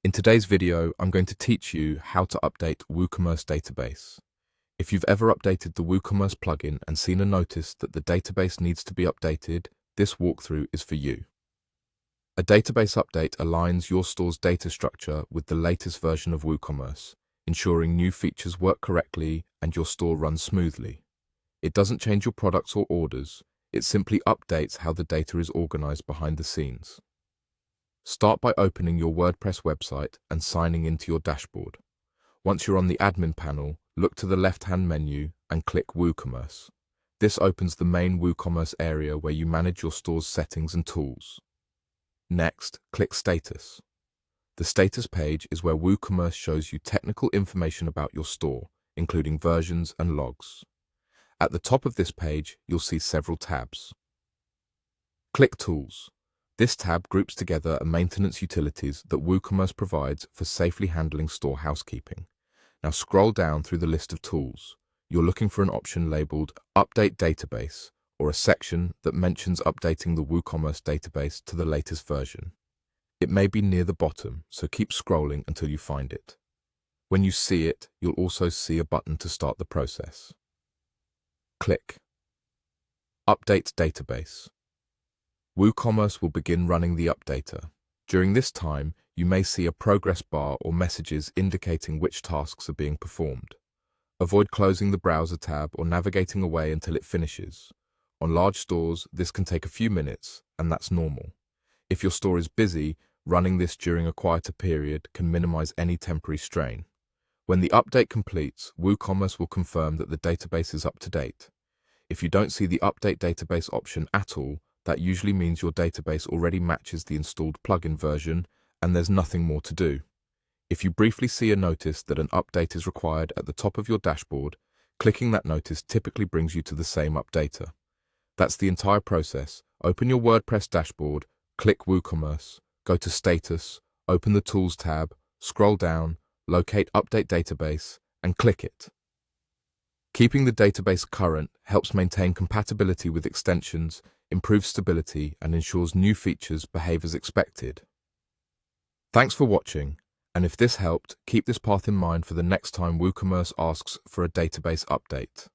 In today's video, I'm going to teach you how to update Woocommerce Database. If you've ever updated the Woocommerce plugin and seen a notice that the database needs to be updated, this walkthrough is for you. A database update aligns your store's data structure with the latest version of Woocommerce, ensuring new features work correctly and your store runs smoothly. It doesn't change your products or orders, it simply updates how the data is organized behind the scenes. Start by opening your WordPress website and signing into your dashboard. Once you're on the admin panel, look to the left-hand menu and click Woocommerce. This opens the main Woocommerce area where you manage your store's settings and tools. Next, click Status. The status page is where Woocommerce shows you technical information about your store, including versions and logs. At the top of this page, you'll see several tabs. Click Tools. This tab groups together maintenance utilities that Woocommerce provides for safely handling store housekeeping. Now scroll down through the list of tools. You're looking for an option labeled Update Database, or a section that mentions updating the Woocommerce database to the latest version. It may be near the bottom, so keep scrolling until you find it. When you see it, you'll also see a button to start the process. Click Update Database. Woocommerce will begin running the updater. During this time, you may see a progress bar or messages indicating which tasks are being performed. Avoid closing the browser tab or navigating away until it finishes. On large stores, this can take a few minutes, and that's normal. If your store is busy, running this during a quieter period can minimize any temporary strain. When the update completes, Woocommerce will confirm that the database is up to date. If you don't see the Update Database option at all, that usually means your database already matches the installed plugin version and there's nothing more to do. If you briefly see a notice that an update is required at the top of your dashboard, clicking that notice typically brings you to the same updater. That's the entire process. Open your WordPress dashboard, click Woocommerce, go to Status, open the Tools tab, scroll down, locate Update Database, and click it. Keeping the database current helps maintain compatibility with extensions, improves stability, and ensures new features behave as expected. Thanks for watching, and if this helped, keep this path in mind for the next time Woocommerce asks for a database update.